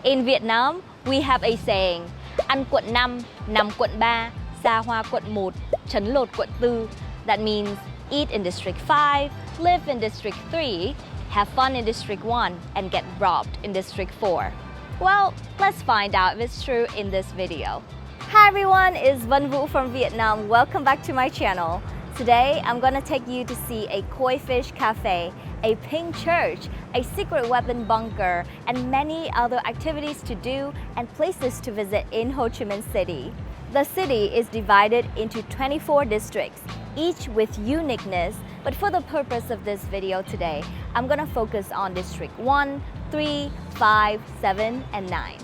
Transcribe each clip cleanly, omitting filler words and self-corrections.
In Vietnam, we have a saying, ăn quận 5, nằm quận 3, xa hoa quận 1, trấn lột quận 4. That means eat in District 5, live in District 3, have fun in District 1, and get robbed in District 4. Well, let's find out if it's true in this video. Hi everyone, it's Vân Vũ from Vietnam. Welcome back to my channel. Today, I'm gonna take you to see a koi fish cafe, a pink church, a secret weapon bunker, and many other activities to do and places to visit in Ho Chi Minh City. The city is divided into 24 districts, each with uniqueness, but for the purpose of this video today, I'm gonna focus on District 1, 3, 5, 7, and 9.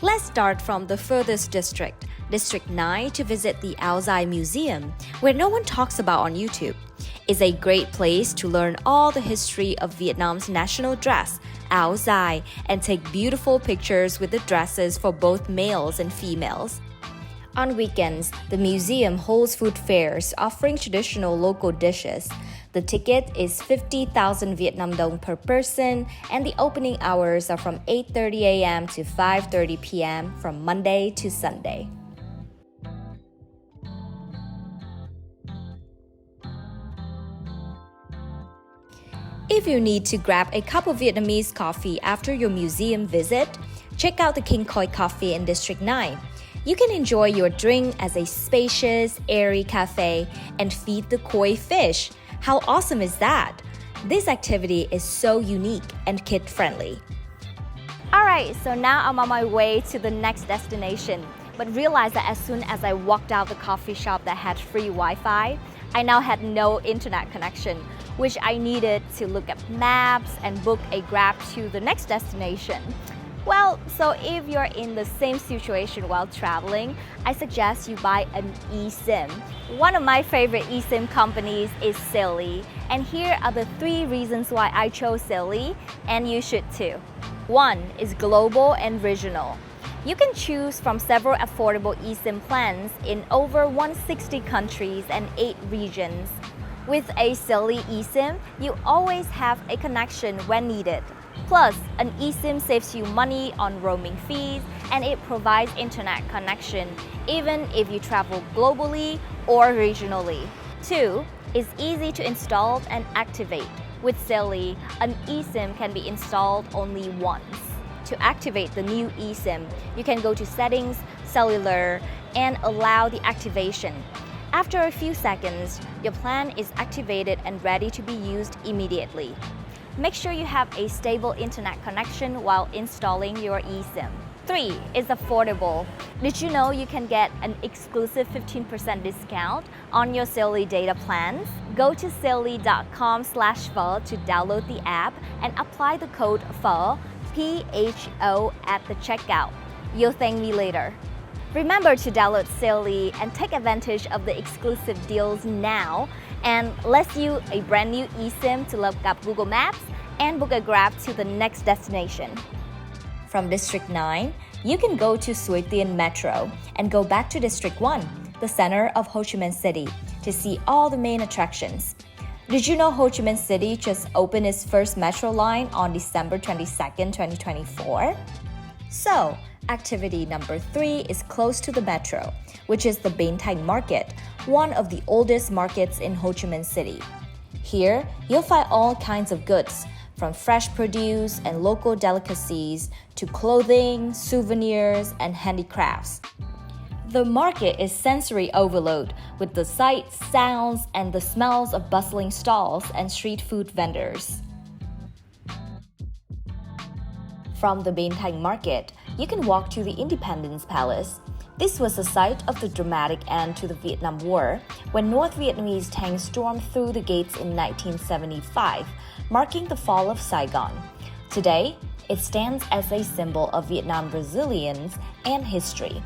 Let's start from the furthest district, District 9, to visit the Ao Dai Museum, where no one talks about on YouTube. It's a great place to learn all the history of Vietnam's national dress, Ao Dai, and take beautiful pictures with the dresses for both males and females. On weekends, the museum holds food fairs offering traditional local dishes. The ticket is 50,000 Vietnam dong per person, and the opening hours are from 8:30 a.m. to 5:30 p.m. from Monday to Sunday. If you need to grab a cup of Vietnamese coffee after your museum visit, check out the King Koi Coffee in District 9. You can enjoy your drink as a spacious, airy cafe and feed the koi fish. How awesome is that? This activity is so unique and kid-friendly. Alright, so now I'm on my way to the next destination, but realized that as soon as I walked out the coffee shop that had free Wi-Fi, I now had no internet connection, which I needed to look at maps and book a Grab to the next destination. Well, so if you're in the same situation while traveling, I suggest you buy an eSIM. One of my favorite eSIM companies is Silly, and here are the 3 reasons why I chose Silly, and you should too. 1 is global and regional. You can choose from several affordable eSIM plans in over 160 countries and 8 regions. With a Silly eSIM, you always have a connection when needed. Plus, an eSIM saves you money on roaming fees, and it provides internet connection even if you travel globally or regionally. 2 is easy to install and activate. With Silly, an eSIM can be installed only once. To activate the new eSIM, you can go to Settings, Cellular, and allow the activation. After a few seconds, your plan is activated and ready to be used immediately. Make sure you have a stable internet connection while installing your eSIM. 3 is affordable. Did you know you can get an exclusive 15% discount on your Silly data plans? Go to silly.com/pho to download the app and apply the code PHO, P-H-O, at the checkout. You'll thank me later. Remember to download Silly and take advantage of the exclusive deals now, and let's use a brand new eSIM to look up Google Maps and book a Grab to the next destination. From District 9, you can go to Suoi Tien Metro and go back to District 1, the center of Ho Chi Minh City, to see all the main attractions. Did you know Ho Chi Minh City just opened its first metro line on December 22nd, 2024? So, activity number 3 is close to the metro, which is the Bến Thành Market, one of the oldest markets in Ho Chi Minh City. Here, you'll find all kinds of goods, from fresh produce and local delicacies to clothing, souvenirs, and handicrafts. The market is sensory overload with the sights, sounds, and the smells of bustling stalls and street food vendors. From the Bến Thành Market, you can walk to the Independence Palace. This was the site of the dramatic end to the Vietnam War, when North Vietnamese tanks stormed through the gates in 1975, marking the fall of Saigon. Today, it stands as a symbol of Vietnam's resilience and history.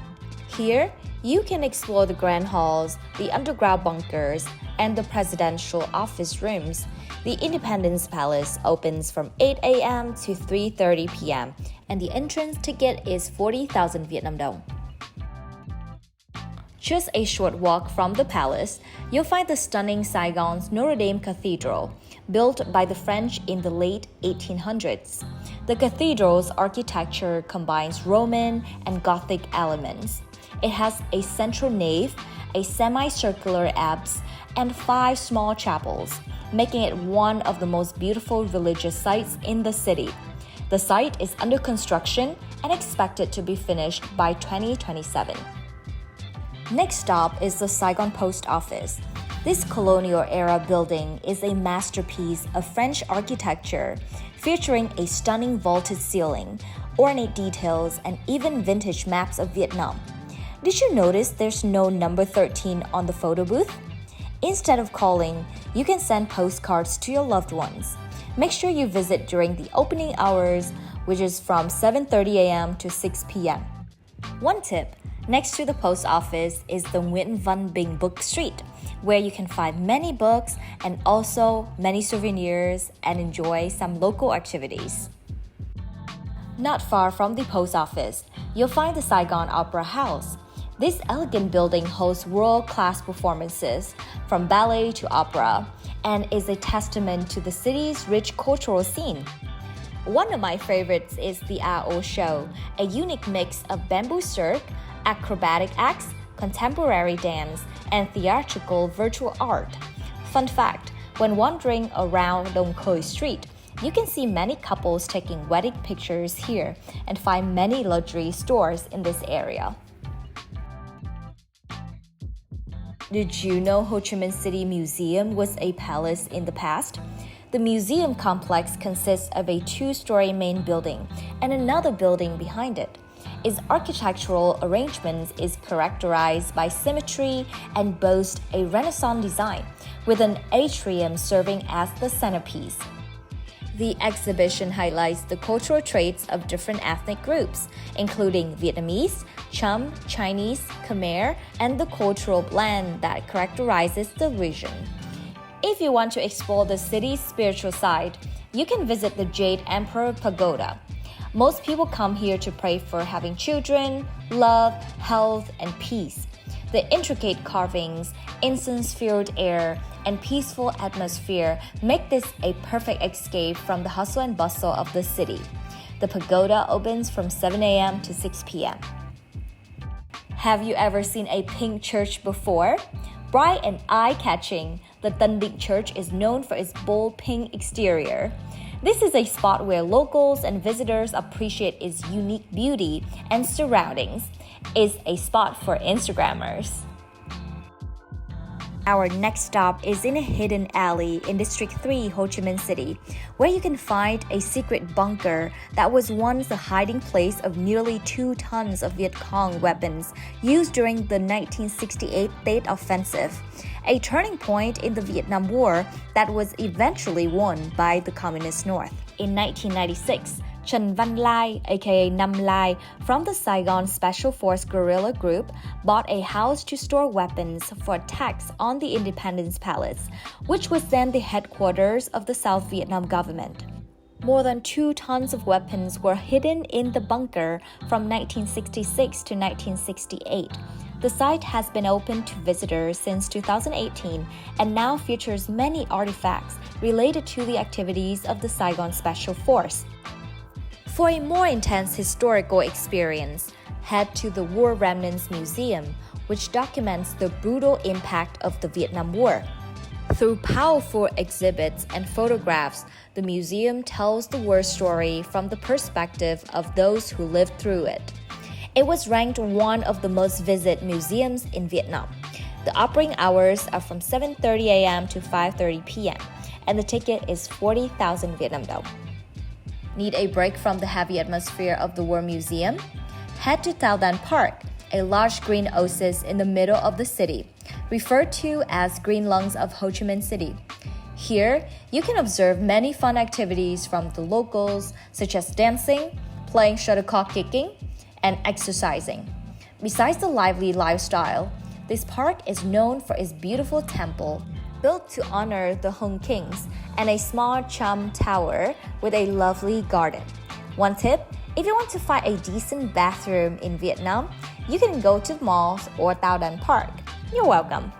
Here, you can explore the grand halls, the underground bunkers, and the presidential office rooms. The Independence Palace opens from 8 a.m. to 3:30 p.m., and the entrance ticket is 40,000 Vietnam dong. Just a short walk from the palace, you'll find the stunning Saigon's Notre Dame Cathedral, built by the French in the late 1800s. The cathedral's architecture combines Roman and Gothic elements. It has a central nave, a semicircular apse, and 5 small chapels, making it one of the most beautiful religious sites in the city. The site is under construction and expected to be finished by 2027. Next stop is the Saigon Post Office. This colonial-era building is a masterpiece of French architecture, featuring a stunning vaulted ceiling, ornate details, and even vintage maps of Vietnam. Did you notice there's no number 13 on the photo booth? Instead of calling, you can send postcards to your loved ones. Make sure you visit during the opening hours, which is from 7:30 a.m. to 6 p.m. One tip, next to the post office is the Nguyen Văn Binh Book Street, where you can find many books and also many souvenirs and enjoy some local activities. Not far from the post office, you'll find the Saigon Opera House. This elegant building hosts world-class performances, from ballet to opera, and is a testament to the city's rich cultural scene. One of my favorites is the AO Show, a unique mix of bamboo cirque, acrobatic acts, contemporary dance, and theatrical virtual art. Fun fact, when wandering around Dong Khoi Street, you can see many couples taking wedding pictures here and find many luxury stores in this area. Did you know Ho Chi Minh City Museum was a palace in the past? The museum complex consists of a 2-story main building and another building behind it. Its architectural arrangements is characterized by symmetry and boasts a Renaissance design, with an atrium serving as the centerpiece. The exhibition highlights the cultural traits of different ethnic groups, including Vietnamese, Cham, Chinese, Khmer, and the cultural blend that characterizes the region. If you want to explore the city's spiritual side, you can visit the Jade Emperor Pagoda. Most people come here to pray for having children, love, health, and peace. The intricate carvings, incense-filled air, and peaceful atmosphere make this a perfect escape from the hustle and bustle of the city. The pagoda opens from 7 a.m. to 6 p.m. Have you ever seen a pink church before? Bright and eye-catching, the Tân Định Church is known for its bold pink exterior. This is a spot where locals and visitors appreciate its unique beauty and surroundings. It's a spot for Instagrammers. Our next stop is in a hidden alley in District 3, Ho Chi Minh City, where you can find a secret bunker that was once the hiding place of nearly 2 tons of Viet Cong weapons used during the 1968 Tet Offensive, a turning point in the Vietnam War that was eventually won by the Communist North. In 1996, Trần Văn Lai, aka Nam Lai, from the Saigon Special Force guerrilla group, bought a house to store weapons for attacks on the Independence Palace, which was then the headquarters of the South Vietnam government. More than 2 tons of weapons were hidden in the bunker from 1966 to 1968. The site has been open to visitors since 2018 and now features many artifacts related to the activities of the Saigon Special Force. For a more intense historical experience, head to the War Remnants Museum, which documents the brutal impact of the Vietnam War. Through powerful exhibits and photographs, the museum tells the war story from the perspective of those who lived through it. It was ranked one of the most visited museums in Vietnam. The operating hours are from 7:30 a.m. to 5:30 p.m., and the ticket is 40,000 Vietnam dong. Need a break from the heavy atmosphere of the War Museum? Head to Tao Dan Park, a large green oasis in the middle of the city, referred to as Green Lungs of Ho Chi Minh City. Here, you can observe many fun activities from the locals, such as dancing, playing shuttlecock kicking, and exercising. Besides the lively lifestyle, this park is known for its beautiful temple, built to honor the Hung Kings, and a small Cham Tower with a lovely garden. One tip, if you want to find a decent bathroom in Vietnam, you can go to malls or Tao Dan Park. You're welcome.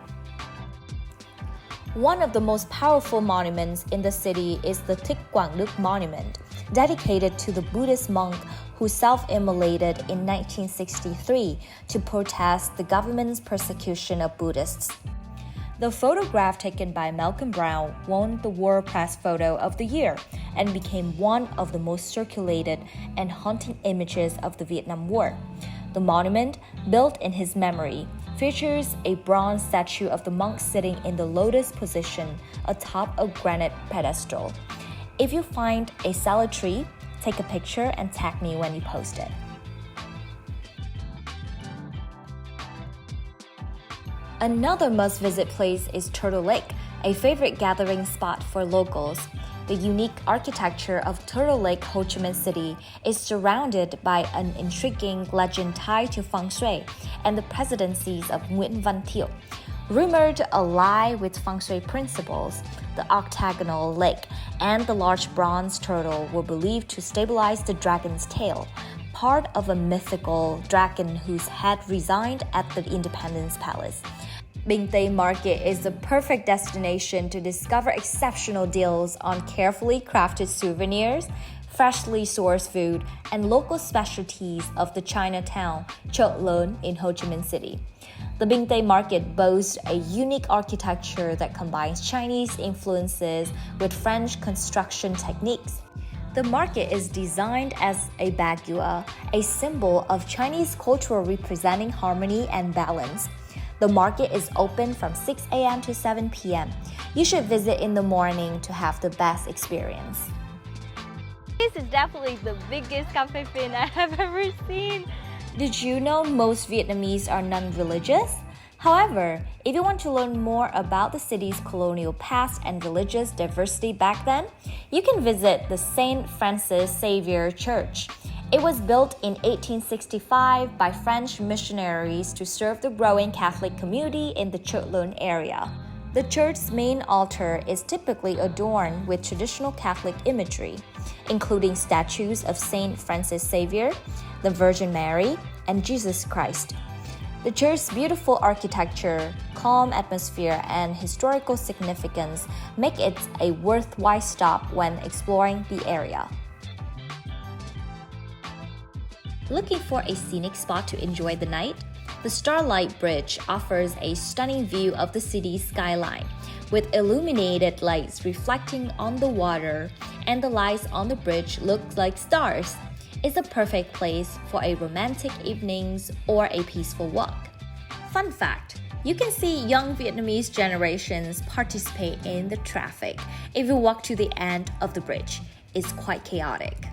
One of the most powerful monuments in the city is the Thích Quảng Đức Monument. dedicated to the Buddhist monk who self-immolated in 1963 to protest the government's persecution of Buddhists. The photograph taken by Malcolm Brown won the World Press Photo of the Year and became one of the most circulated and haunting images of the Vietnam War. The monument, built in his memory, features a bronze statue of the monk sitting in the lotus position atop a granite pedestal. If you find a salad tree, take a picture and tag me when you post it. Another must-visit place is Turtle Lake, a favorite gathering spot for locals. The unique architecture of Turtle Lake, Ho Chi Minh City is surrounded by an intriguing legend tied to feng shui and the presidencies of Nguyễn Văn Thiệu. Rumored alive with feng shui principles, the octagonal lake and the large bronze turtle were believed to stabilize the dragon's tail, part of a mythical dragon whose head resigned at the Independence Palace. Binh Tay Market is the perfect destination to discover exceptional deals on carefully crafted souvenirs, freshly sourced food, and local specialties of the Chinatown, Chợ Lớn in Ho Chi Minh City. The Binh Tay Market boasts a unique architecture that combines Chinese influences with French construction techniques. The market is designed as a bagua, a symbol of Chinese culture representing harmony and balance. The market is open from 6 a.m. to 7 p.m. You should visit in the morning to have the best experience. This is definitely the biggest cafe fin I have ever seen. Did you know most Vietnamese are non-religious? However, if you want to learn more about the city's colonial past and religious diversity back then, you can visit the St. Francis Xavier Church. It was built in 1865 by French missionaries to serve the growing Catholic community in the Chợ Lớn area. The church's main altar is typically adorned with traditional Catholic imagery, including statues of St. Francis Xavier, the Virgin Mary, and Jesus Christ. The church's beautiful architecture, calm atmosphere, and historical significance make it a worthwhile stop when exploring the area. Looking for a scenic spot to enjoy the night? The Starlight Bridge offers a stunning view of the city's skyline, with illuminated lights reflecting on the water, and the lights on the bridge look like stars. It's a perfect place for a romantic evenings or a peaceful walk. Fun fact, you can see young Vietnamese generations participate in the traffic if you walk to the end of the bridge. It's quite chaotic.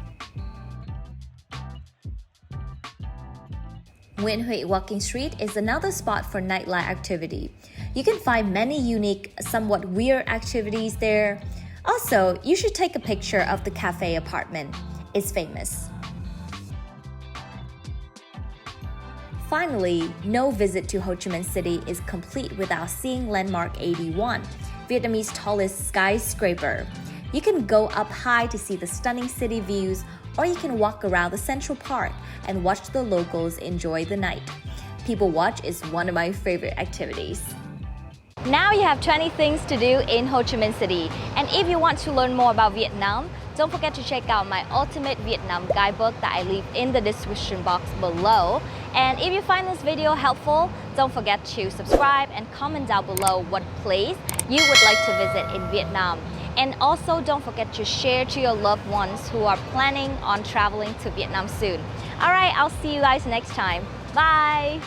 Nguyễn Huệ Walking Street is another spot for nightlife activity. You can find many unique, somewhat weird activities there. Also, you should take a picture of the cafe apartment. It's famous. Finally, no visit to Ho Chi Minh City is complete without seeing Landmark 81, Vietnamese tallest skyscraper. You can go up high to see the stunning city views, or you can walk around the Central Park and watch the locals enjoy the night. People watch is one of my favorite activities. Now you have 20 things to do in Ho Chi Minh City. And if you want to learn more about Vietnam, don't forget to check out my Ultimate Vietnam guidebook that I leave in the description box below. And if you find this video helpful, don't forget to subscribe and comment down below what place you would like to visit in Vietnam. And also don't forget to share to your loved ones who are planning on traveling to Vietnam soon. Alright, I'll see you guys next time. Bye!